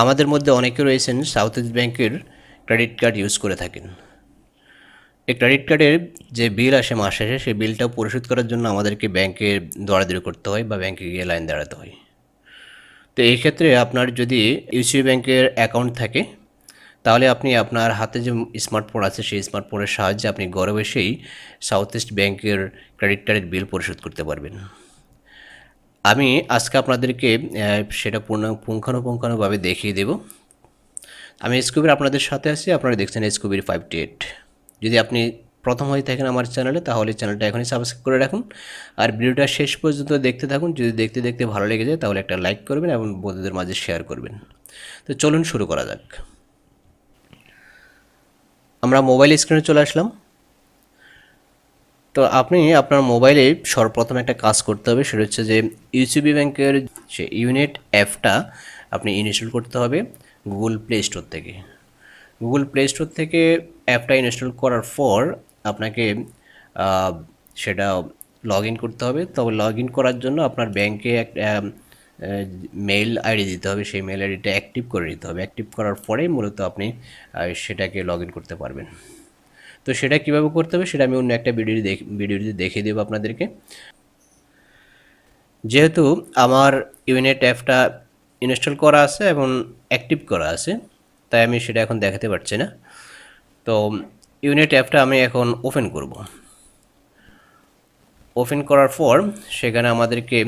আমাদের মধ্যে অনেকে রয়েছেন সাউথ ইস্ট ব্যাংকের ক্রেডিট কার্ড ইউজ করে থাকেন। এই ক্রেডিট কার্ডের যে বিল আসে মাস শেষে সেই বিলটাও পরিশোধ করার জন্য আমাদেরকে ব্যাংকে দৌড়াদৌড়ি করতে হয় বা ব্যাংকে গিয়ে লাইন দাঁড়াতে হয়। তো এই ক্ষেত্রে আপনার যদি ইউসিবি ব্যাংকের অ্যাকাউন্ট থাকে তাহলে আপনি আপনার হাতে যে স্মার্টফোন আছে সেই স্মার্টফোনের সাহায্যে আপনি ঘরে বসেই সাউথ ইস্ট ব্যাংকের ক্রেডিট কার্ডের বিল পরিশোধ করতে পারবেন। আমি আজকে আপনাদেরকে সেটা পুঙ্খানুপুঙ্খানুভাবে দেখিয়ে দেব। আমি স্কুবির আপনাদের সাথে আছি, আপনারা দেখছেন স্কুবির 5 যদি আপনি প্রথম হয়ে থাকেন আমার চ্যানেলে তাহলে চ্যানেলটা এখনই সাবস্ক্রাইব করে রাখুন আর ভিডিওটা শেষ পর্যন্ত দেখতে থাকুন। যদি দেখতে দেখতে ভালো লেগে যায় তাহলে একটা লাইক করবেন এবং বন্ধুদের মাঝে শেয়ার করবেন। তো চলুন শুরু করা যাক। আমরা মোবাইল স্ক্রিনে চলে আসলাম। তো আপনি আপনার মোবাইলে সর্বপ্রথম একটা কাজ করতে হবে, সেটা হচ্ছে যে ইউসিবি ব্যাংকের যে ইউনেট অ্যাপটা আপনি ইনস্টল করতে হবে গুগল প্লে স্টোর থেকে। গুগল প্লে স্টোর থেকে অ্যাপটা ইনস্টল করার পর আপনাকে সেটা লগ ইন করতে হবে। তবে লগ ইন করার জন্য আপনার ব্যাংকে একটা মেইল আইডি দিতে হবে, সেই মেইল আইডিটা অ্যাক্টিভ করে নিতে হবে। অ্যাক্টিভ করার পরেই মূলত আপনি সেটাকে লগ ইন করতে পারবেন। তো সেটা কীভাবে করতে হবে সেটা আমি অন্য একটা ভিডিওতে দেখিয়ে দেবো আপনাদেরকে। যেহেতু আমার ইউনেট অ্যাপটা ইনস্টল করা আছে এবং অ্যাক্টিভ করা আছে তাই আমি সেটা এখন দেখাতে পারছি না। তো ইউনেট অ্যাপটা আমি এখন ওপেন করব। ওপেন করার পর সেখানে আমাদেরকে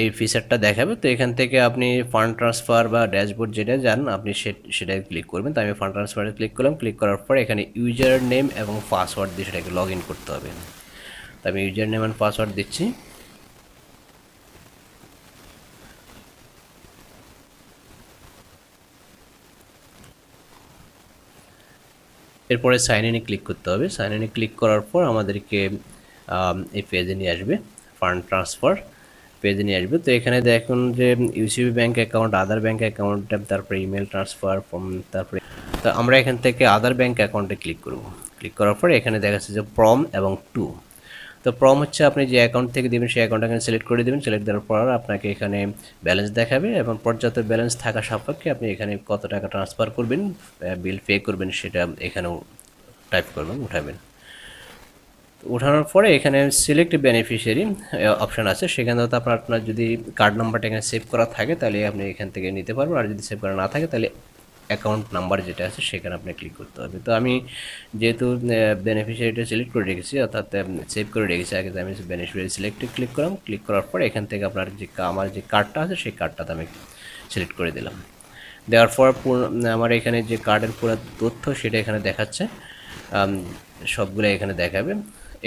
এই ফিচারটা দেখাবে। তো এখান থেকে আপনি ফান্ড ট্রান্সফার বা ড্যাশবোর্ড যেটা যান আপনি সেটাই ক্লিক করবেন। তো আমি ফান্ড ট্রান্সফারে ক্লিক করলাম। ক্লিক করার পর এখানে ইউজার নেম এবং পাসওয়ার্ড দিয়ে সেটাকে লগ ইন করতে হবে। তো আমি ইউজার নেম অ্যান্ড পাসওয়ার্ড দিচ্ছি। এরপরে সাইন ইনে ক্লিক করতে হবে। সাইন ইনে ক্লিক করার পর আমাদেরকে এই পেজে নিয়ে আসবে, ফান্ড ট্রান্সফার পেজে নিয়ে আসবে। তো এখানে দেখুন যে ইউসিবি ব্যাঙ্ক অ্যাকাউন্ট, আদার ব্যাঙ্ক অ্যাকাউন্ট, তারপরে ইমেল ট্রান্সফার ফর্ম, তারপরে তো আমরা এখান থেকে আদার ব্যাঙ্ক অ্যাকাউন্টে ক্লিক করব। ক্লিক করার পরে এখানে দেখা যাচ্ছে যে প্রম এবং টু। তো প্রম হচ্ছে আপনি যে অ্যাকাউন্ট থেকে দেবেন সেই অ্যাকাউন্ট এখানে সিলেক্ট করে দেবেন। সিলেক্ট দেওয়ার পর আপনাকে এখানে ব্যালেন্স দেখাবে এবং পর্যাপ্ত ব্যালেন্স থাকা সাপেক্ষে আপনি এখানে কত টাকা ট্রান্সফার করবেন, বিল পে করবেন সেটা এখানেও টাইপ করবেন, উঠাবেন। উঠানোর পরে এখানে সিলেক্ট বেনিফিশিয়ারি অপশান আছে, সেখানে তো আপনার যদি কার্ড নাম্বারটা এখানে সেভ করা থাকে তাহলে আপনি এখান থেকে নিতে পারবেন, আর যদি সেভ করা না থাকে তাহলে অ্যাকাউন্ট নাম্বার যেটা আছে সেখানে আপনি ক্লিক করতে হবে। তো আমি যেহেতু বেনিফিশিয়ারিটা সিলেক্ট করে রেখেছি অর্থাৎ সেভ করে রেখেছি আগে, আমি বেনিফিশিয়ারি সিলেক্টে ক্লিক করলাম। ক্লিক করার পর এখান থেকে আপনার যে আমার যে কার্ডটা আছে সেই কার্ডটাতে আমি সিলেক্ট করে দিলাম। দেওয়ার পর আমার এখানে যে কার্ডের পুরো তথ্য সেটা এখানে দেখাচ্ছে, সবগুলো এখানে দেখাবে।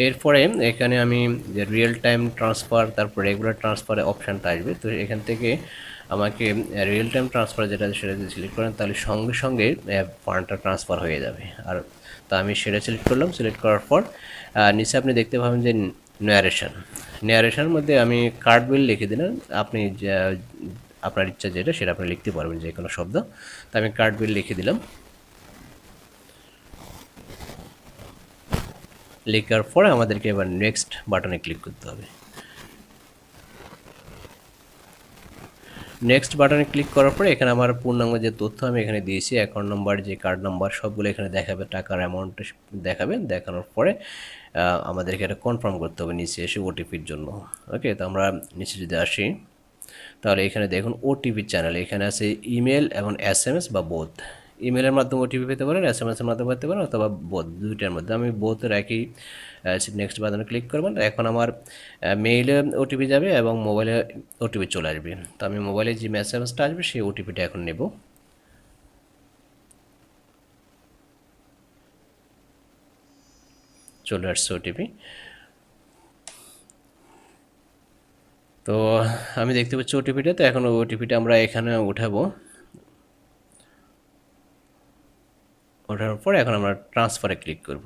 এরপরে এখানে আমি যে রিয়েল টাইম ট্রান্সফার তারপর রেগুলার ট্রান্সফারের অপশানটা আসবে। তো এখান থেকে আমাকে রিয়েল টাইম ট্রান্সফার যেটা সেটা যদি সিলেক্ট করেন তাহলে সঙ্গে সঙ্গে ফান্ডটা ট্রান্সফার হয়ে যাবে। আর তো আমি সেটা সিলেক্ট করলাম। সিলেক্ট করার পর নিচে আপনি দেখতে পাবেন যে ন্যারেশনের মধ্যে আমি কার্ড বিল লিখে দিলাম। আপনি আপনার ইচ্ছা যেটা সেটা আপনি লিখতে পারবেন, যে কোনো শব্দ। তো আমি কার্ড বিল লিখে দিলাম। লেখার পরে আমাদেরকে এবার নেক্সট বাটনে ক্লিক করতে হবে। নেক্সট বাটনে ক্লিক করার পরে এখানে আমার পূর্ণাঙ্গ যে তথ্য আমি এখানে দিয়েছি, অ্যাকাউন্ট নাম্বার, যে কার্ড নাম্বার, সবগুলো এখানে দেখাবে, টাকার অ্যামাউন্ট দেখাবে। দেখানোর পরে আমাদেরকে এটা কনফার্ম করতে হবে নিচে এসে ওটিপির জন্য। ওকে, তো আমরা নিচে যদি আসি তাহলে এখানে দেখুন ওটিপি চ্যানেল এখানে আছে ইমেল এবং এসএমএস বা বোথ। ইমেলের মাধ্যমে ওটিপি পেতে পারেন, এসএমএসের মাধ্যমে পেতে পারেন, অথবা বোথ, দুইটার মধ্যে। আমি বোথের একই নেক্সট বাটনে ক্লিক করবেন। এখন আমার মেইলে ওটিপি যাবে এবং মোবাইলে ওটিপি চলে আসবে। তো আমি মোবাইলে যে এসএমএসটা আসবে সেই ওটিপিটা এখন নেব। চলে আসছে ওটিপি। তো আমি দেখতে পাচ্ছি ওটিপিটা। তো এখন ওটিপিটা আমরা এখানে উঠাবো। ওঠানোর পর এখন আমরা ট্রান্সফারে ক্লিক করব।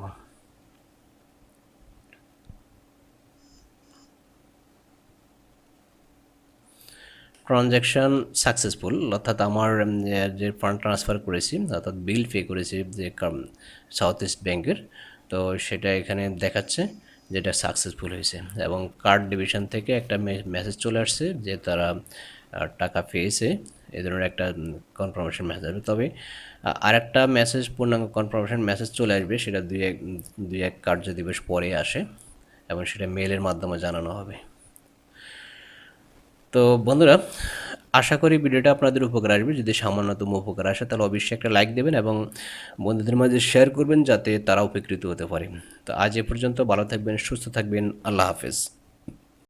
ট্রানজ্যাকশান সাকসেসফুল, অর্থাৎ আমার যে ফান্ড ট্রান্সফার করেছি অর্থাৎ বিল পে করেছি যে সাউথ ইস্ট ব্যাংকের, তো সেটা এখানে দেখাচ্ছে যেটা সাকসেসফুল হয়েছে। এবং কার্ড ডিভিশন থেকে একটা মেসেজ চলে আসছে যে তারা টাকা পেয়েছে এই ধরনের একটা কনফার্মেশন মেসেজ আসবে। তবে আরেকটা মেসেজ, পূর্ণাঙ্গ কনফার্মেশন মেসেজ চলে আসবে, সেটা দুই এক কার্য দিবস পরে আসে এবং সেটা মেলের মাধ্যমে জানানো হবে। তো বন্ধুরা, আশা করি ভিডিওটা আপনাদের উপকার আসবে। যদি সামান্যতম উপকার আসে তাহলে অবশ্যই একটা লাইক দেবেন এবং বন্ধুদের মাঝে শেয়ার করবেন যাতে তারা উপকৃত হতে পারে। তো আজ এ পর্যন্ত, ভালো থাকবেন, সুস্থ থাকবেন, আল্লাহ হাফেজ।